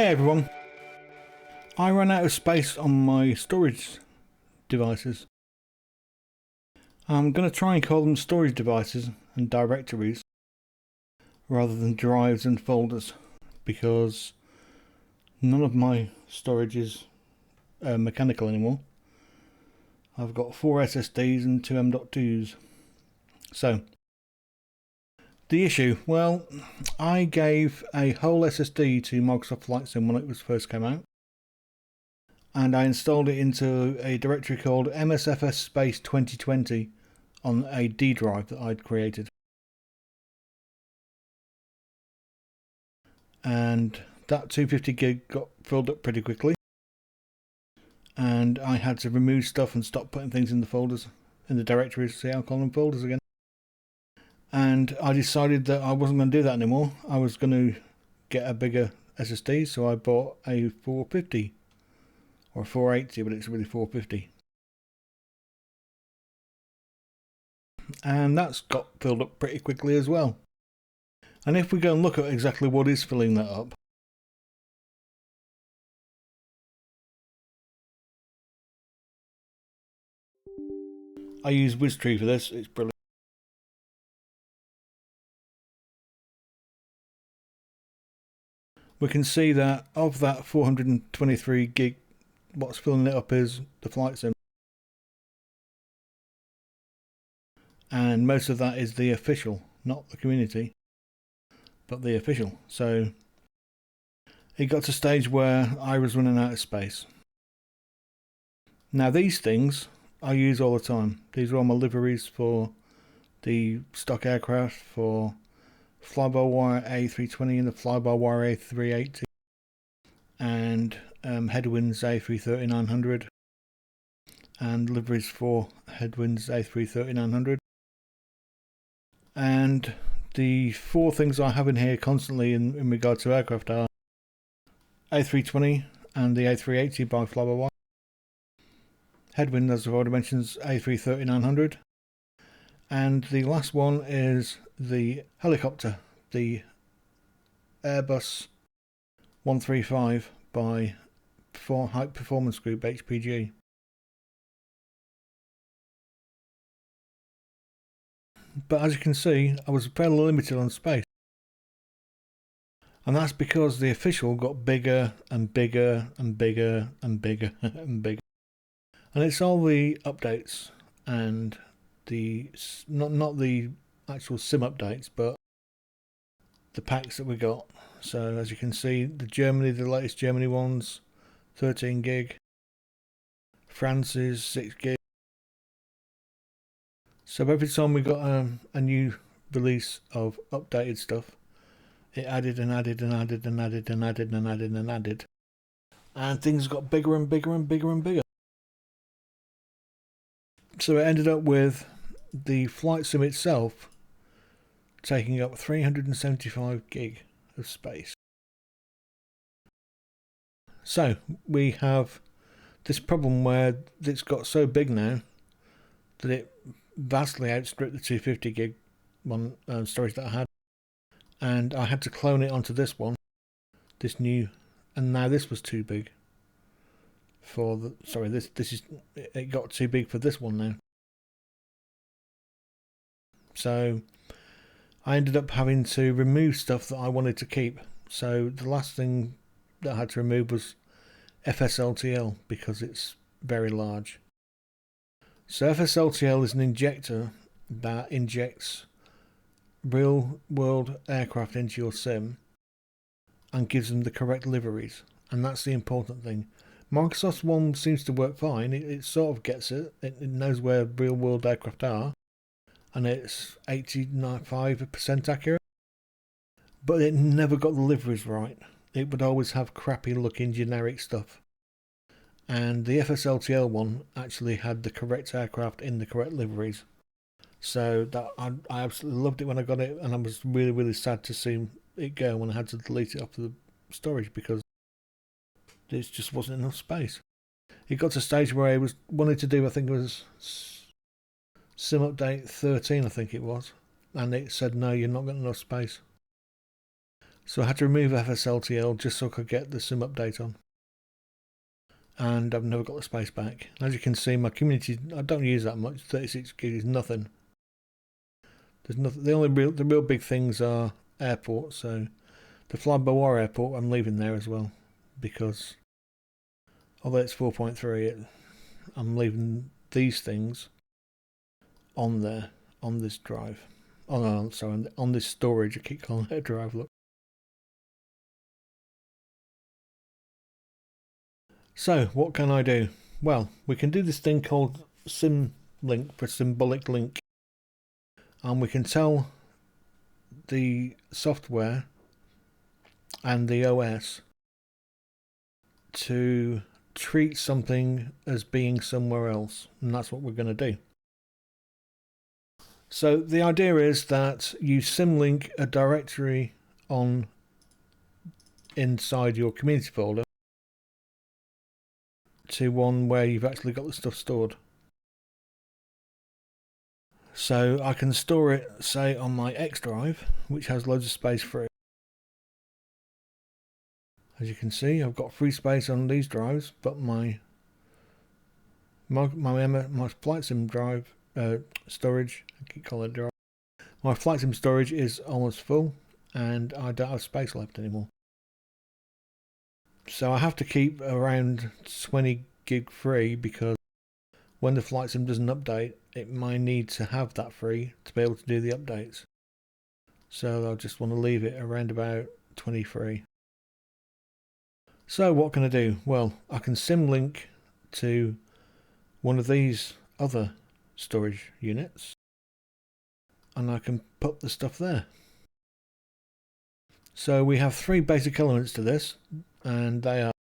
Hey everyone, I ran out of space on my storage devices. I'm going to try and call them storage devices and directories rather than drives and folders, because none of my storage is mechanical anymore. I've got 4 SSDs and 2 M.2s. So, the issue, well, I gave a whole SSD to Microsoft Flight Sim when it first came out, and I installed it into a directory called MSFS Space 2020 on a D drive that I'd created. And that 250 gig got filled up pretty quickly, and I had to remove stuff and stop putting things in the folders, in the directories. See, I'll call them folders again. And I decided that I wasn't going to do that anymore. I was going to get a bigger SSD, so I bought a 450 or 480, but it's really 450. And that's got filled up pretty quickly as well. And if we go and look at exactly what is filling that up, I use WizTree for this, it's brilliant. We can see that of that 423 gig, what's filling it up is the flight sim. And most of that is the official, not the community, but the official. So it got to a stage where I was running out of space. Now these things I use all the time. These are all my liveries for the stock aircraft, for fly-by-wire A320 and the fly-by-wire A380, and headwinds A330-900, and liveries for headwinds A330-900. And the 4 things I have in here constantly in regard to aircraft are A320 and the A380 by fly-by-wire, headwind, as I've already mentioned, A330-900, and the last one is the helicopter, the Airbus 135 by High Performance Group HPG. But as you can see, I was fairly limited on space, and that's because the official got bigger and bigger and bigger and bigger and bigger. And it's all the updates and the not the actual sim updates, but the packs that we got. So as you can see, the latest Germany ones, 13 gig. France's 6 gig. So every time we got a new release of updated stuff, it added and added and added and added and added and added and added, and things got bigger and bigger and bigger and bigger. So it ended up with the flight sim itself taking up 375 gig of space. So we have this problem where it's got so big now that it vastly outstripped the 250 gig one storage that I had, and I had to clone it onto this one, this new, and now this was too big for the, sorry, this is, it got too big for this one now. So I ended up having to remove stuff that I wanted to keep. So the last thing that I had to remove was FSLTL, because it's very large. So FSLTL is an injector that injects real world aircraft into your sim and gives them the correct liveries, and that's the important thing. Microsoft's one seems to work fine. It sort of gets it. It knows where real world aircraft are, and it's 85% accurate, but it never got the liveries right. It would always have crappy looking generic stuff, and the FSLTL one actually had the correct aircraft in the correct liveries. So that I absolutely loved it when I got it, and I was really, really sad to see it go when I had to delete it off the storage because there just wasn't enough space. It got to a stage where I wanted to do, I think it was Sim Update 13, I think it was, and it said no, you're not got enough space. So I had to remove FSLTL just so I could get the sim update on. And I've never got the space back. As you can see, my community, I don't use that much. 36 gig is nothing. There's nothing. The real big things are airports. So the Fly-by-Wire airport, I'm leaving there as well, because although it's 4.3, I'm leaving these things on there, on this drive. Oh no, I'm sorry, on this storage. I keep calling it a drive. Look. So what can I do? Well, we can do this thing called Symlink for symbolic link, and we can tell the software and the OS to treat something as being somewhere else, and that's what we're going to do. So the idea is that you symlink a directory on inside your community folder to one where you've actually got the stuff stored. So I can store it, say, on my X drive, which has loads of space free. As you can see, I've got free space on these drives, but my flight sim drive storage, I keep calling it drive. My flight sim storage is almost full, and I don't have space left anymore. So I have to keep around 20 gig free, because when the flight sim doesn't update, it might need to have that free to be able to do the updates. So I just want to leave it around about 23. So what can I do? Well, I can symlink to one of these other storage units, and I can put the stuff there. So we have three basic elements to this, and they are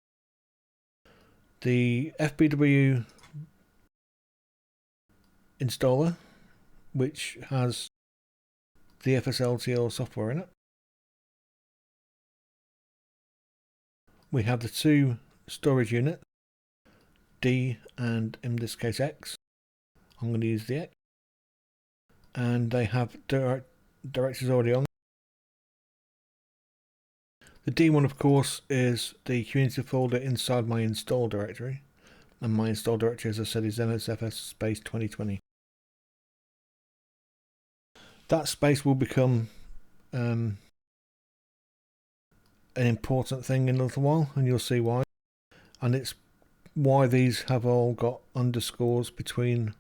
the FBW installer, which has the FSLTL software in it. We have the two storage units, D and in this case X. I'm going to use the X. And they have directories already on. The D one, of course, is the community folder inside my install directory. And my install directory, as I said, is MSFS space 2020. That space will become an important thing in a little while, and you'll see why. And it's why these have all got underscores between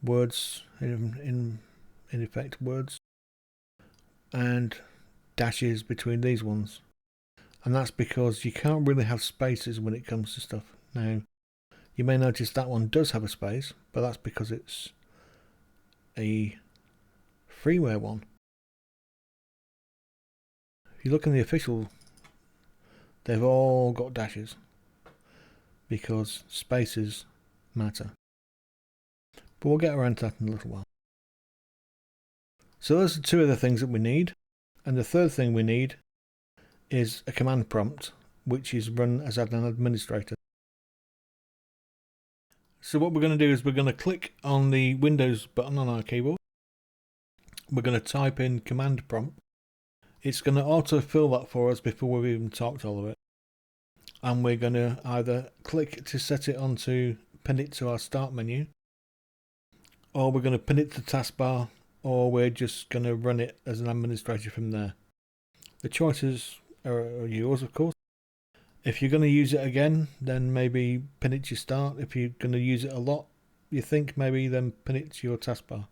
words, in effect words, and dashes between these ones. And that's because you can't really have spaces when it comes to stuff. Now, you may notice that one does have a space, but that's because it's a freeware one. If you look in the official, they've all got dashes, because spaces matter. But we'll get around to that in a little while. So those are two of the things that we need. And the third thing we need is a command prompt, which is run as an administrator. So what we're going to do is we're going to click on the Windows button on our keyboard. We're going to type in command prompt. It's going to auto-fill that for us before we've even talked all of it. And we're going to either click to set it on to pin it to our start menu, or we're going to pin it to the taskbar, or we're just going to run it as an administrator from there. The choices are yours, of course. If you're going to use it again, then maybe pin it to your start. If you're going to use it a lot, you think, maybe then pin it to your taskbar.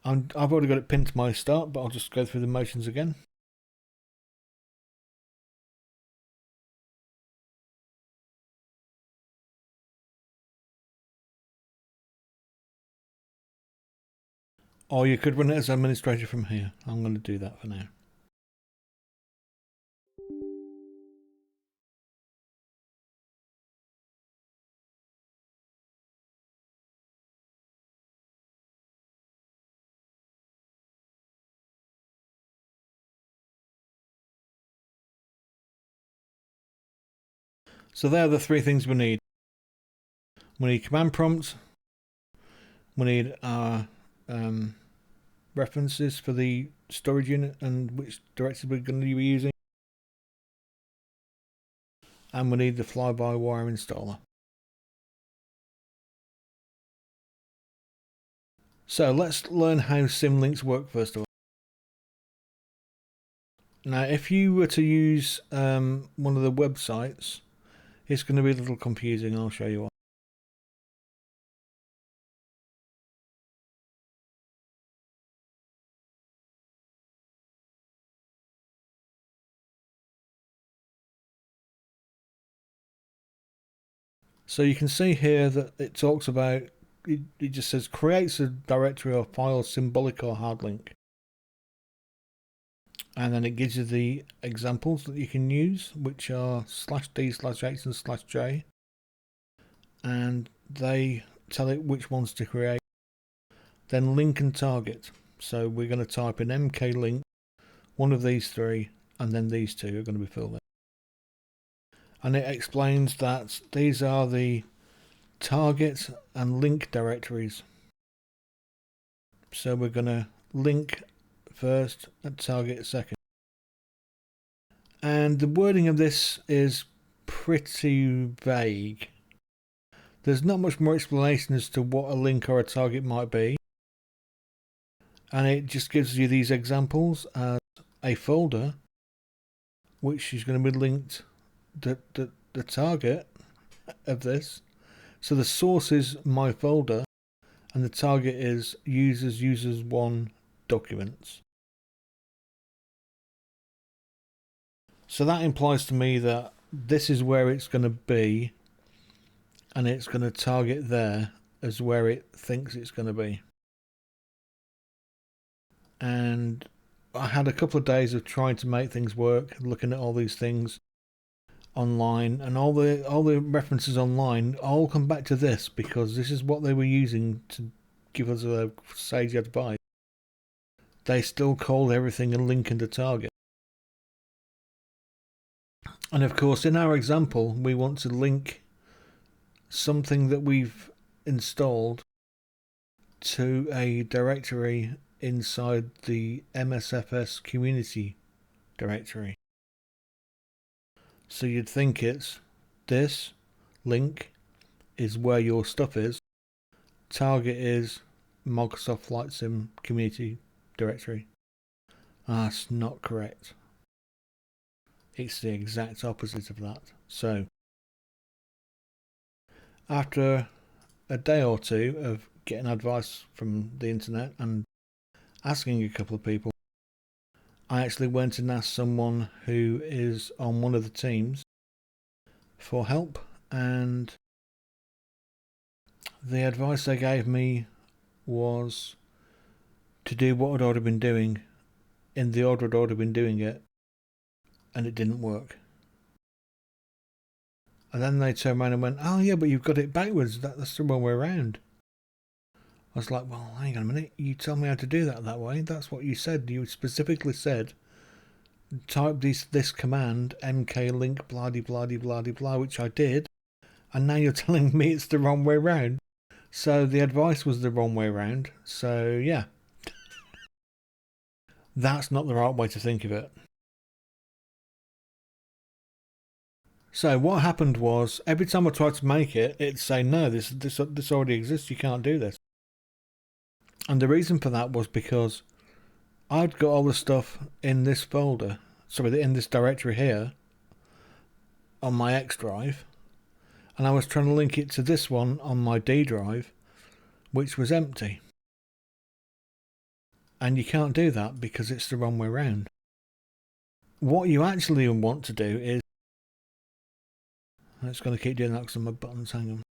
I've already got it pinned to my start, but I'll just go through the motions again. Or you could run it as administrator from here. I'm going to do that for now. So there are the three things we need. We need command prompt. We need our references for the storage unit and which directory we're going to be using. And we need the fly-by-wire installer. So let's learn how symlinks work first of all. Now, if you were to use one of the websites, it's going to be a little confusing. I'll show you why. So you can see here that it talks about, it just says creates a directory or file symbolic or hard link. And then it gives you the examples that you can use, which are /d/h and /j. And they tell it which ones to create. Then link and target. So we're going to type in mklink, one of these three, and then these two are going to be filled in. And it explains that these are the target and link directories. So we're going to link first and target second. And the wording of this is pretty vague. There's not much more explanation as to what a link or a target might be. And it just gives you these examples as a folder, which is going to be linked the target of this. So the source is my folder and the target is users1 documents. So that implies to me that this is where it's going to be and it's going to target there as where it thinks it's going to be. And I had a couple of days of trying to make things work, looking at all these things online, and all the references online all come back to this because this is what they were using to give us a sage advice. They still call everything a link and a target. And of course, in our example, we want to link something that we've installed to a directory inside the MSFS community directory. So you'd think it's this link is where your stuff is, target is Microsoft Flight Sim community directory. That's not correct. It's the exact opposite of that. So after a day or two of getting advice from the internet and asking a couple of people, I actually went and asked someone who is on one of the teams for help, and the advice they gave me was to do what I'd already been doing in the order I'd already been doing it, and it didn't work. And then they turned around and went, oh yeah, but you've got it backwards, that's the wrong way around. I was like, well, hang on a minute, you told me how to do that way, that's what you said. You specifically said type this command mklink bloody bloody bloody blah, which I did, and now you're telling me it's the wrong way round. So the advice was the wrong way round. So yeah, that's not the right way to think of it. So what happened was, every time I tried to make it, it'd say no, this already exists, you can't do this. And the reason for that was because I'd got all the stuff in this folder, sorry, in this directory here on my X drive, and I was trying to link it to this one on my D drive, which was empty. And you can't do that because it's the wrong way round. What you actually want to do is, I'm just going to keep doing that because my buttons, hang on.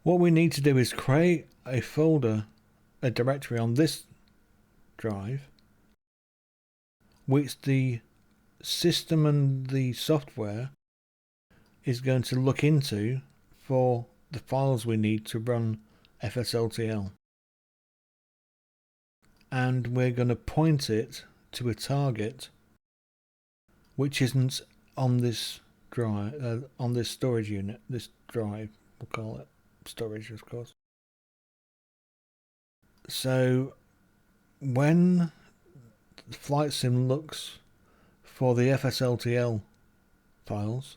What we need to do is create a folder, a directory on this drive, which the system and the software is going to look into for the files we need to run FSLTL. And we're going to point it to a target which isn't on this drive, on this storage unit, this drive, we'll call it storage, of course. So when the flight sim looks for the FSLTL files,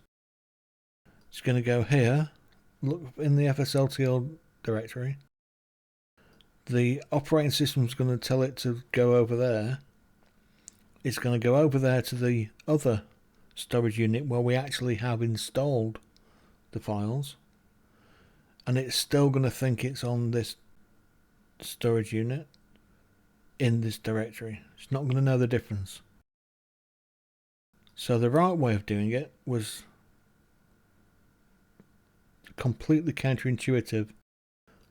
it's going to go here, look in the FSLTL directory. The operating system is going to tell it to go over there. It's going to go over there to the other storage unit where we actually have installed the files, and it's still going to think it's on this storage unit in this directory. It's not going to know the difference. So the right way of doing it was completely counterintuitive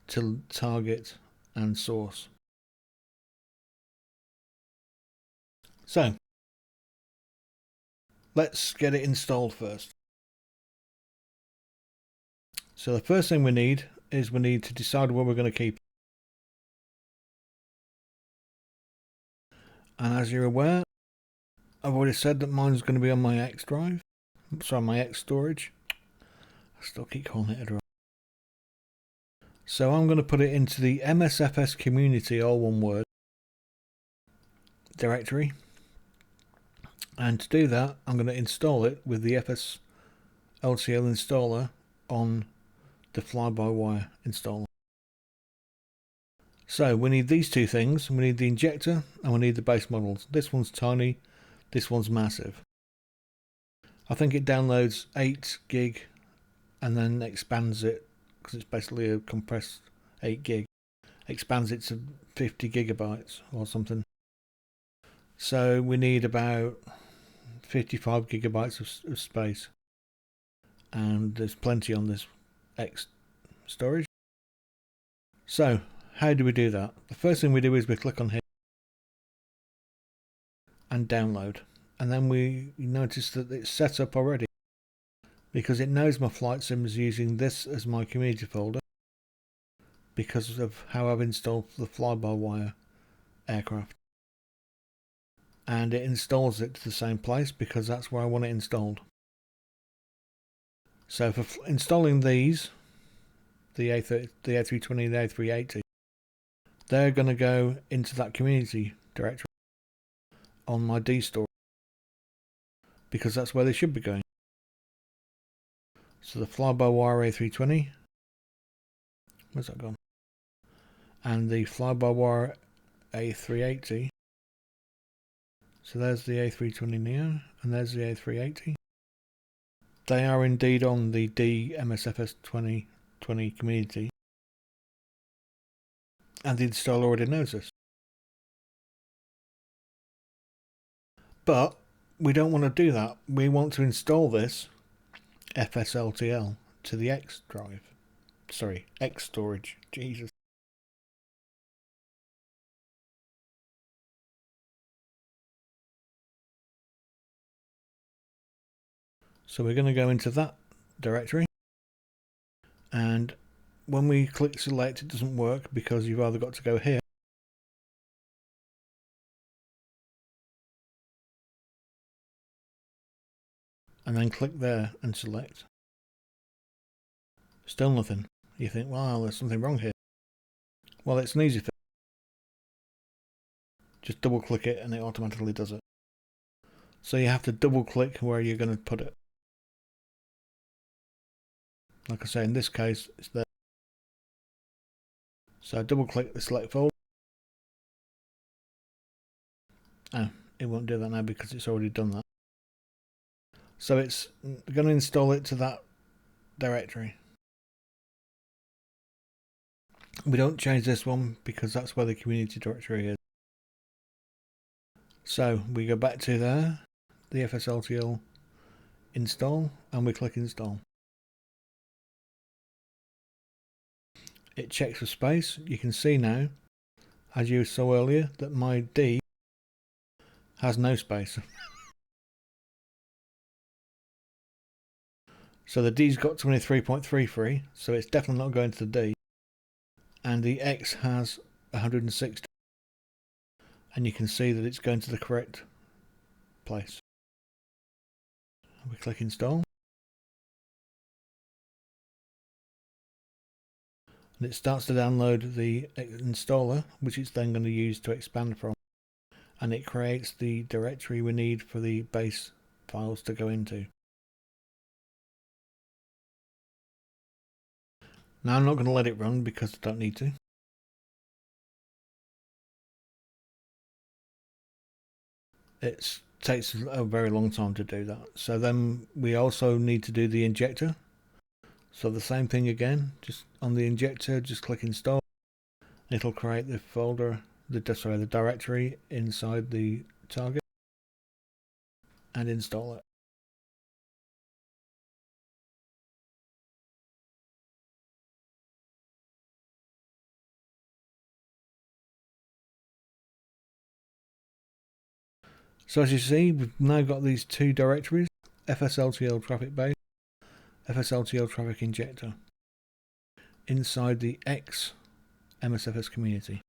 to target and source. So let's get it installed first. So the first thing we need is we need to decide where we're going to keep it. And as you're aware, I've already said that mine's going to be on my X drive. Sorry, my X storage. I still keep calling it a drive. So I'm going to put it into the MSFS community, all one word, directory. And to do that, I'm going to install it with the FSLTL installer on the fly-by-wire installer. So we need these two things. We need the injector and we need the base models. This one's tiny, this one's massive. I think it downloads 8 gig and then expands it, because it's basically a compressed 8 gig, expands it to 50 gigabytes or something. So we need about 55 gigabytes of space, and there's plenty on this X storage. So how do we do that? The first thing we do is we click on here and download, and then we notice that it's set up already because it knows my flight sim is using this as my community folder because of how I've installed the fly-by-wire aircraft, and it installs it to the same place because that's where I want it installed. So for installing these, the A320 and the A380, they're going to go into that community directory on my D store because that's where they should be going. So the fly-by-wire A320, where's that gone? And the fly-by-wire A380. So there's the A320neo and there's the A380. They are indeed on the D MSFS 2020 community, and the installer already knows this. But we don't want to do that. We want to install this FSLTL to the X drive. Sorry, X storage. Jesus. So we're going to go into that directory, and when we click select it doesn't work because you've either got to go here and then click there and select. Still nothing. You think, well, there's something wrong here. Well, it's an easy fix. Just double click it and it automatically does it. So you have to double click where you're going to put it. Like I say, in this case, it's there. So double click the select folder. Oh, it won't do that now because it's already done that. So it's going to install it to that directory. We don't change this one because that's where the community directory is. So we go back to there, the FSLTL install, and we click install. It checks for space. You can see now, as you saw earlier, that my D has no space. So the D's got 23.33, so it's definitely not going to the D. And the X has 160. And you can see that it's going to the correct place. We click install. and it starts to download the installer, which it's then going to use to expand from, and it creates the directory we need for the base files to go into. Now I'm not going to let it run because I don't need to. It takes a very long time to do that. So then we also need to do the injector. So the same thing again, just on the injector, just click install. It'll create the folder, the directory inside the target, and install it. So as you see, we've now got these two directories, FSLTL traffic base, FSLTL traffic injector, inside the X MSFS community.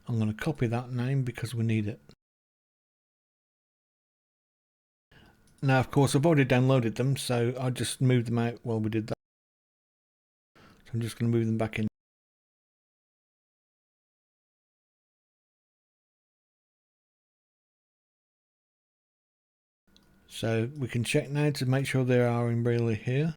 I'm going to copy that name because we need it. Now, of course, I've already downloaded them, so I just moved them out while we did that. So I'm just going to move them back in. So we can check now to make sure they are in really here.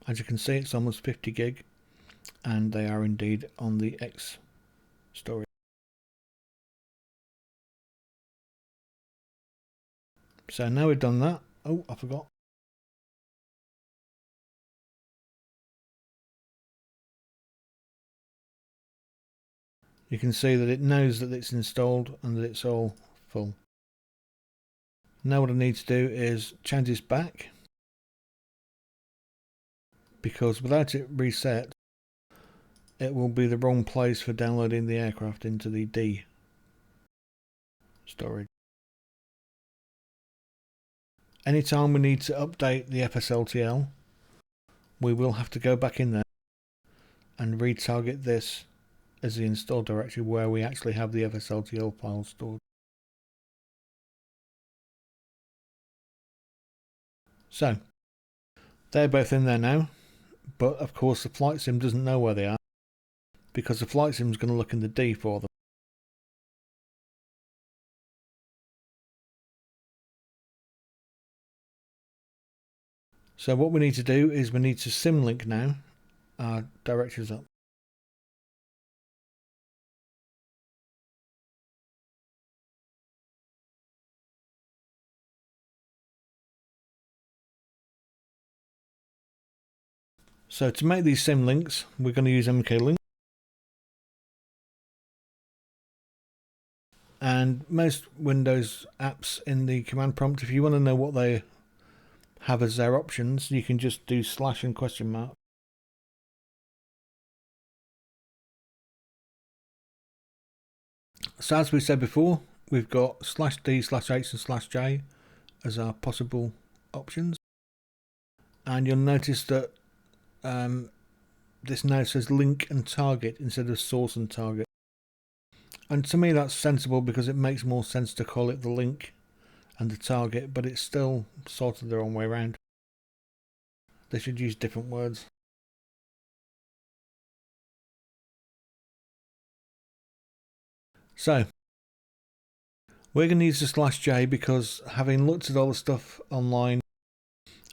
As you can see, it's almost 50 gig, and they are indeed on the X storage. So now we've done that. Oh, I forgot. You can see that it knows that it's installed and that it's all full. Now what I need to do is change this back, because without it reset, it will be the wrong place for downloading the aircraft into the D storage. Anytime we need to update the FSLTL, we will have to go back in there and retarget this as the install directory where we actually have the FSLTL file stored. So they're both in there now, but of course the flight sim doesn't know where they are, because the flight sim is going to look in the D for them. So what we need to do is we need to symlink now our directories up. So to make these symlinks, we're going to use mklink. And most Windows apps in the command prompt, if you want to know what they have as their options, you can just do slash and question mark. So as we said before, we've got /d, /h and /j as our possible options. And you'll notice that this now says link and target instead of source and target. And to me that's sensible, because it makes more sense to call it the link and the target, but it's still sort of the wrong way around. They should use different words. So we're going to use the /j because, having looked at all the stuff online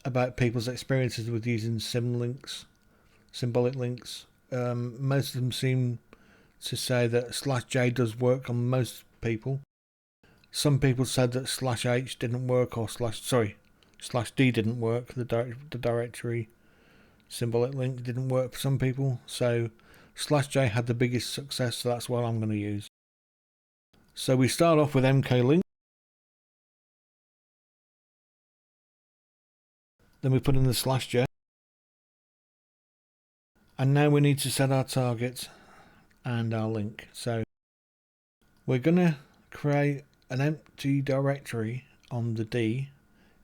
about people's experiences with using symlinks, symbolic links, most of them seem to say that /j does work on most people. Some people said that /h didn't work, or /d didn't work. The directory symbolic link didn't work for some people. So /j had the biggest success, so that's what I'm going to use. So we start off with mklink. Then we put in the /j. And now we need to set our target and our link. So we're going to create an empty directory on the D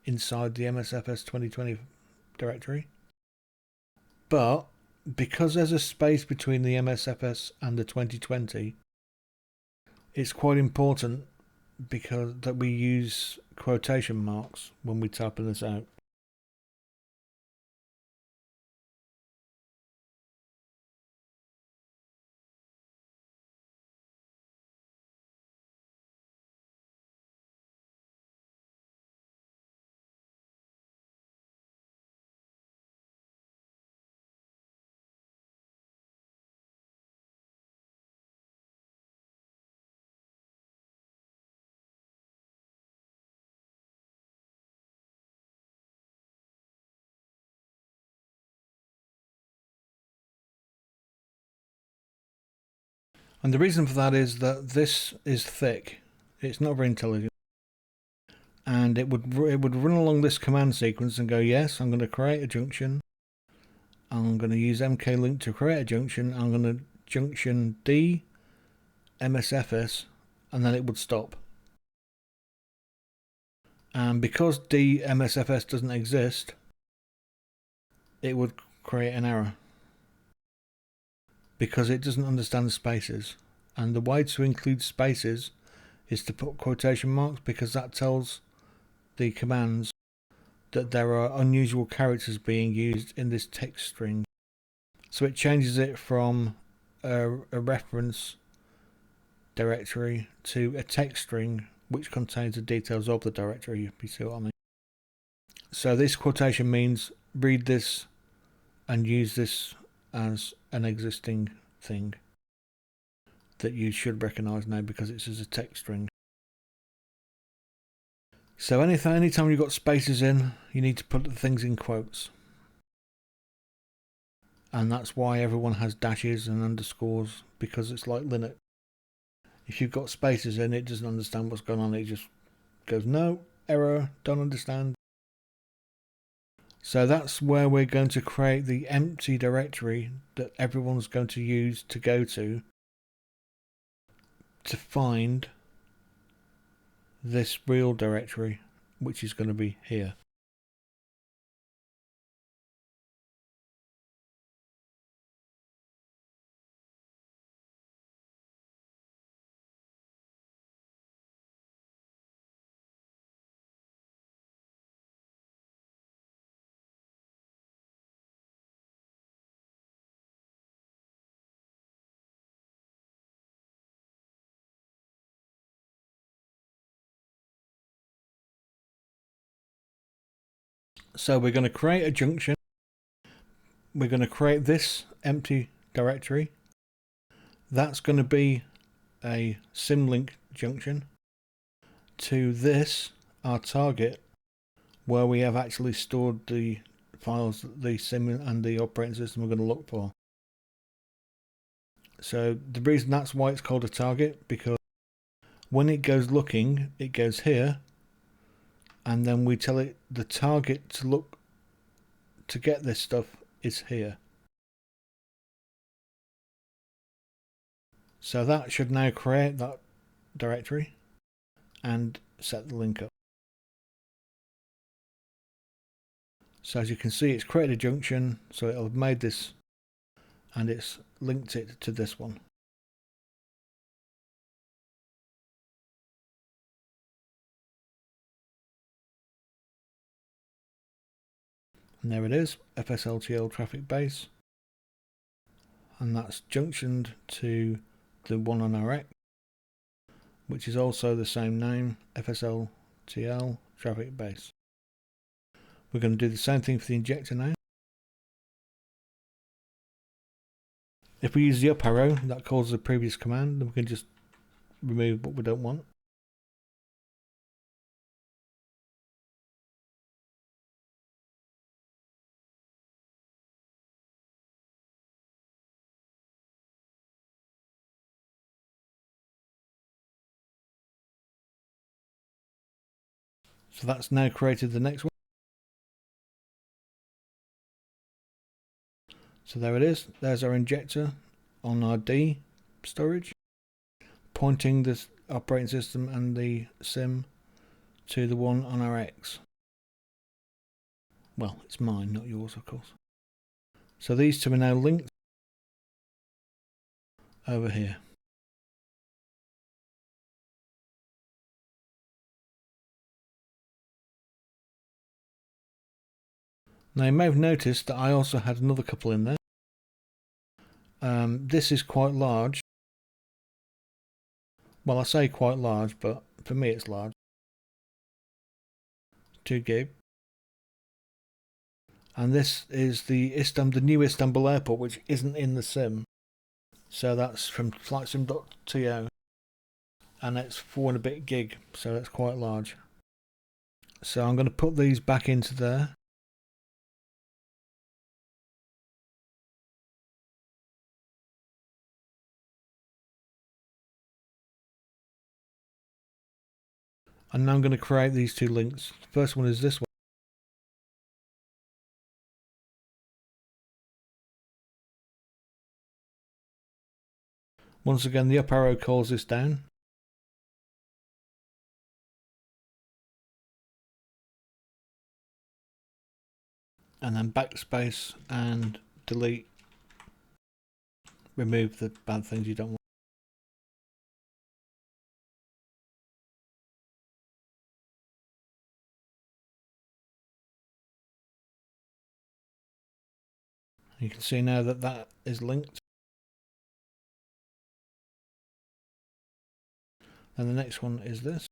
inside the MSFS 2020 directory. But because there's a space between the MSFS and the 2020, it's quite important because that we use quotation marks when we typing this out. And the reason for that is that this is thick. It's not very intelligent. And it would run along this command sequence and go, yes, I'm going to create a junction. I'm going to use mklink to create a junction. I'm going to junction D MSFS, and then it would stop. And because D MSFS doesn't exist, it would create an error because it doesn't understand the spaces. And the way to include spaces is to put quotation marks, because that tells the commands that there are unusual characters being used in this text string. So it changes it from a reference directory to a text string which contains the details of the directory, if you see what I mean. So this quotation means read this and use this as an existing thing that you should recognize now because it's as a text string. So anytime you've got spaces in, you need to put the things in quotes. And that's why everyone has dashes and underscores, because it's like Linux. If you've got spaces in, it doesn't understand what's going on. It just goes, no, error, don't understand. So that's where we're going to create the empty directory that everyone's going to use to go to find this real directory, which is going to be here. So we're going to create a junction. We're going to create this empty directory. That's going to be a Symlink junction to this, our target, where we have actually stored the files that the sim and the operating system are going to look for. So the reason that's why it's called a target, because when it goes looking, it goes here, and then we tell it the target to look to get this stuff is here. So that should now create that directory and set the link up. So as you can see, it's created a junction, so it'll have made this and it's linked it to this one. And there it is, FSLTL traffic base. And that's junctioned to the one on our X, which is also the same name, FSLTL traffic base. We're going to do the same thing for the injector now. If we use the up arrow, that calls the previous command, then we can just remove what we don't want. So that's now created the next one. So there it is. There's our injector on our D storage, pointing this operating system and the sim to the one on our X. Well, it's mine, not yours, of course. So these two are now linked over here. Now you may have noticed that I also had another couple in there. This is quite large. Well, I say quite large, but for me it's large. 2 gig. And this is the new Istanbul airport, which isn't in the sim. So that's from flightsim.to, and it's 4 and a bit gig, so that's quite large. So I'm going to put these back into there. And now I'm going to create these 2 links. The first one is this one. Once again, the up arrow calls this down. And then backspace and delete. Remove the bad things you don't want. You can see now that that is linked. And the next one is this.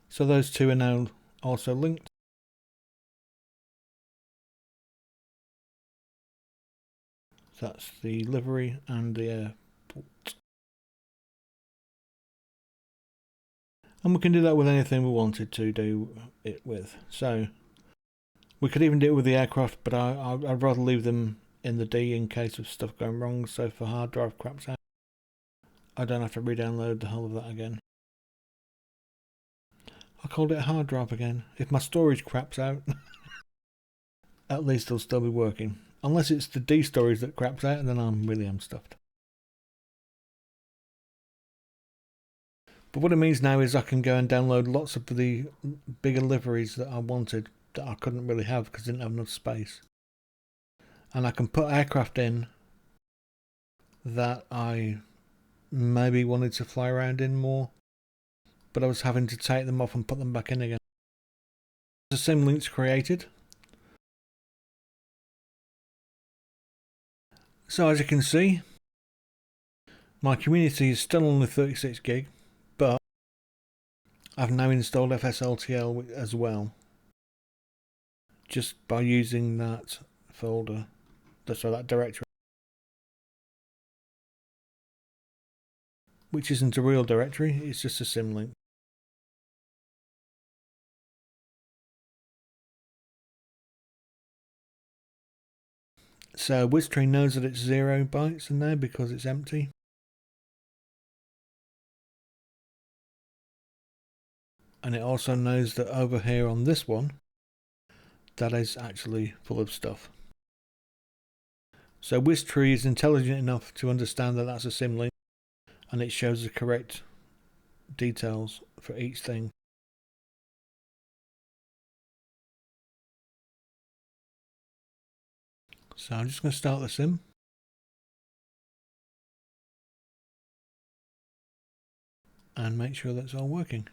So those 2 are now also linked. So that's the livery and the airport. And we can do that with anything we wanted to do it with. So we could even do it with the aircraft, but I'd rather leave them in the D in case of stuff going wrong. So if a hard drive craps out, I don't have to re-download the whole of that again. I called it a hard drive again. If my storage craps out, at least it'll still be working. Unless it's the D storage that craps out, and then I'm really stuffed. But what it means now is I can go and download lots of the bigger liveries that I wanted that I couldn't really have because I didn't have enough space. And I can put aircraft in that I maybe wanted to fly around in more, but I was having to take them off and put them back in again. The Symlinks created. So as you can see, my community is still only 36 gig, but I've now installed FSLTL as well, just by using that folder, that directory, which isn't a real directory, it's just a symlink. So WizTree knows that it's 0 bytes in there because it's empty. And it also knows that over here on this one, that is actually full of stuff. So WizTree is intelligent enough to understand that that's a symlink, and it shows the correct details for each thing. So I'm just going to start the sim. And make sure that's all working.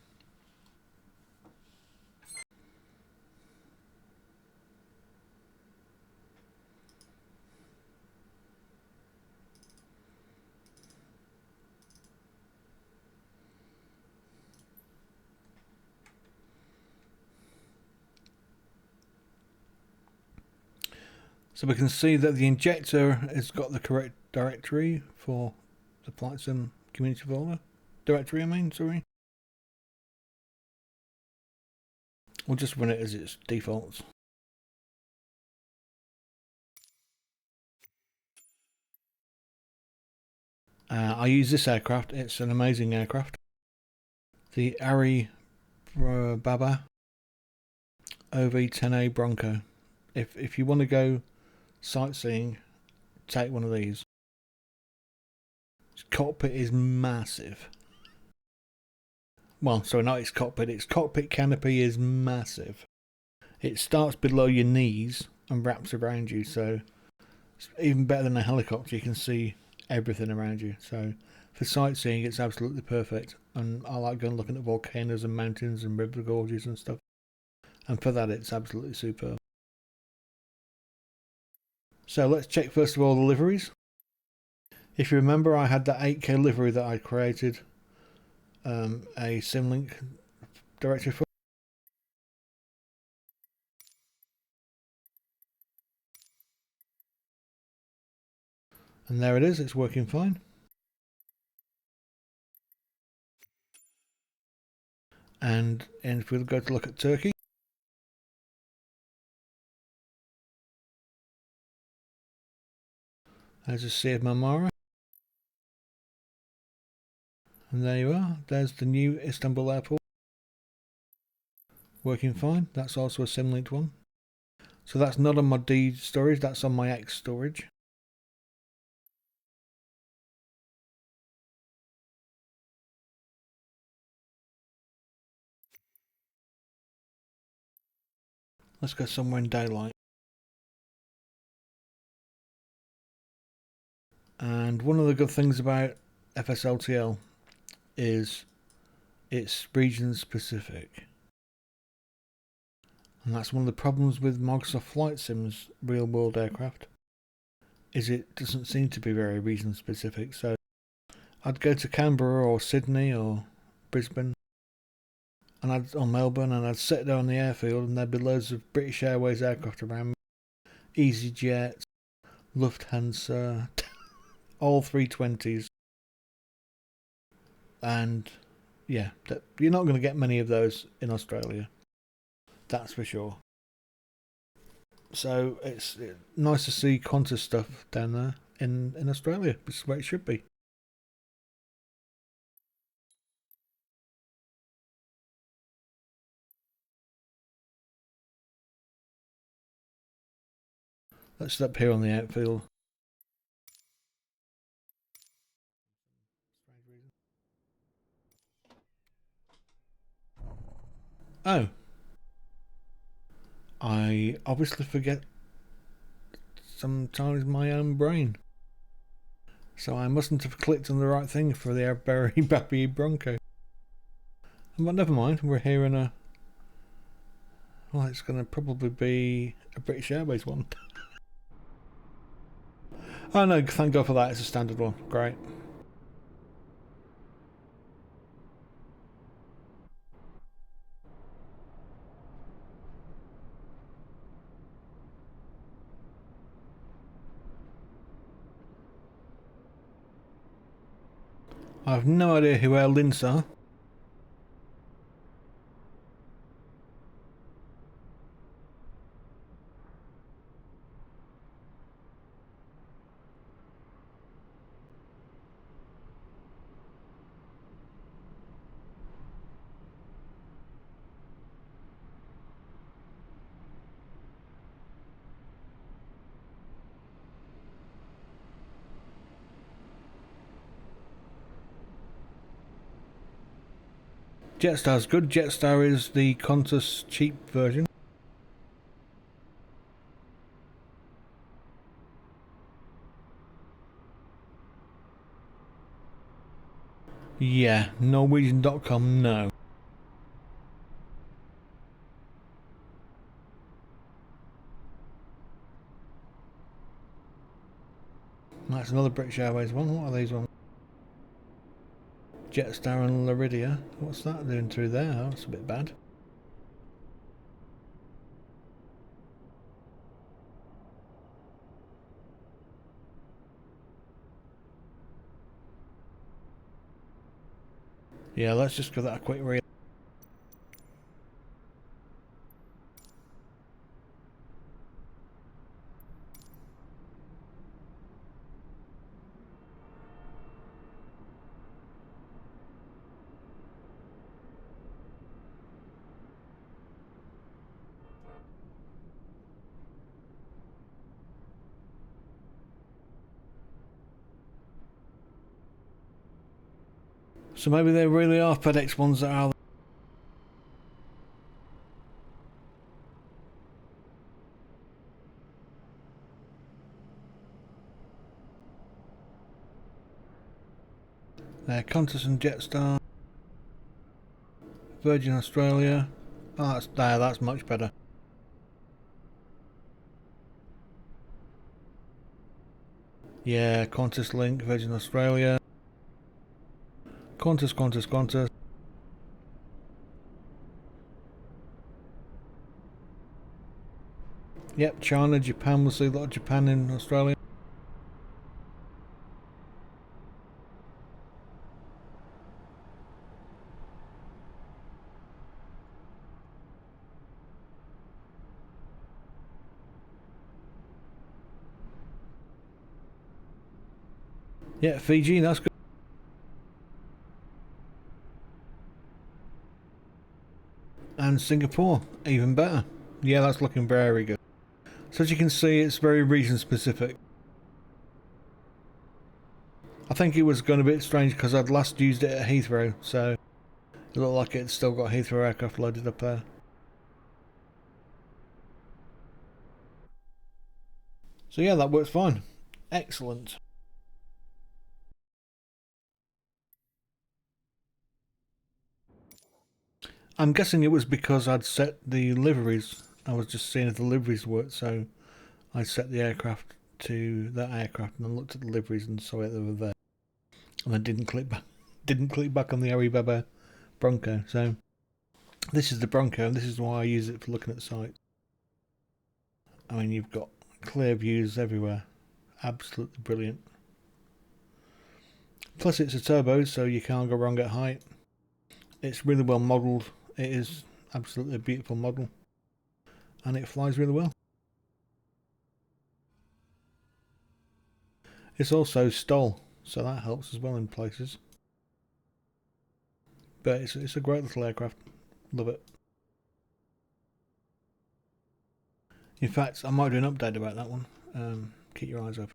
So we can see that the injector has got the correct directory for the flight sim community folder. Directory, I mean, sorry. We'll just run it as its defaults. I use this aircraft. It's an amazing aircraft. The Ariebaba OV-10A Bronco. If you want to go sightseeing, take one of these. Its cockpit is massive. Well, sorry, not its cockpit. Its cockpit canopy is massive. It starts below your knees and wraps around you, so it's even better than a helicopter. You can see everything around you. So for sightseeing, it's absolutely perfect. And I like going looking at volcanoes and mountains and river gorges and stuff. And for that, it's absolutely superb. So let's check first of all the liveries. If you remember, I had that 8K livery that I created a Symlink directory for. And there it is, it's working fine. And if we'll go to look at Turkey, there's a Sea of Marmara. And there you are, there's the new Istanbul airport. Working fine, that's also a Symlinked one. So that's not on my D storage, that's on my X storage. Let's go somewhere in daylight. And one of the good things about FSLTL is it's region specific. And that's one of the problems with Microsoft Flight Sim's real world aircraft, is it doesn't seem to be very region specific. So I'd go to Canberra or Sydney or Brisbane and or Melbourne, and I'd sit there on the airfield and there'd be loads of British Airways aircraft around me, EasyJet, Lufthansa, all 320s. And yeah, you're not going to get many of those in Australia, that's for sure. So it's nice to see Qantas stuff down there in Australia. This is where it should be. Let's step here on the outfield. Oh, I obviously forget sometimes my own brain. So I mustn't have clicked on the right thing for the Ariebaba Bronco. But never mind, we're here in a... Well, it's going to probably be a British Airways one. Oh no, thank God for that, it's a standard one. Great. I have no idea who our links are. Jetstar's good. Jetstar is the Qantas cheap version. Yeah, Norwegian.com, no. That's another British Airways one. What are these ones? Jetstar and Laridia. What's that doing through there? Oh, that's a bit bad. Yeah, let's just give that a quick read. So maybe there really are FedEx ones that are. There, Qantas and Jetstar, Virgin Australia. Oh, that's much better. Yeah, Qantas Link, Virgin Australia. Qantas. Yep, China, Japan. We'll see a lot of Japan in Australia. Yeah, Fiji, that's good. And Singapore, even better. Yeah, that's looking very good. So as you can see, it's very region specific. I think it was going a bit strange because I'd last used it at Heathrow, so it looked like it's still got Heathrow aircraft loaded up there. So yeah, that works fine. Excellent. I'm guessing it was because I'd set the liveries. I was just seeing if the liveries worked, so I set the aircraft to that aircraft and then looked at the liveries and saw it, they were there. And I didn't click back on the Ariebaba Bronco. So this is the Bronco, and this is why I use it for looking at sites. I mean, you've got clear views everywhere. Absolutely brilliant. Plus it's a turbo, so you can't go wrong at height. It's really well modelled. It is absolutely a beautiful model. And it flies really well. It's also STOL, so that helps as well in places. But it's a great little aircraft. Love it. In fact, I might do an update about that one. Keep your eyes open.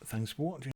Thanks for watching.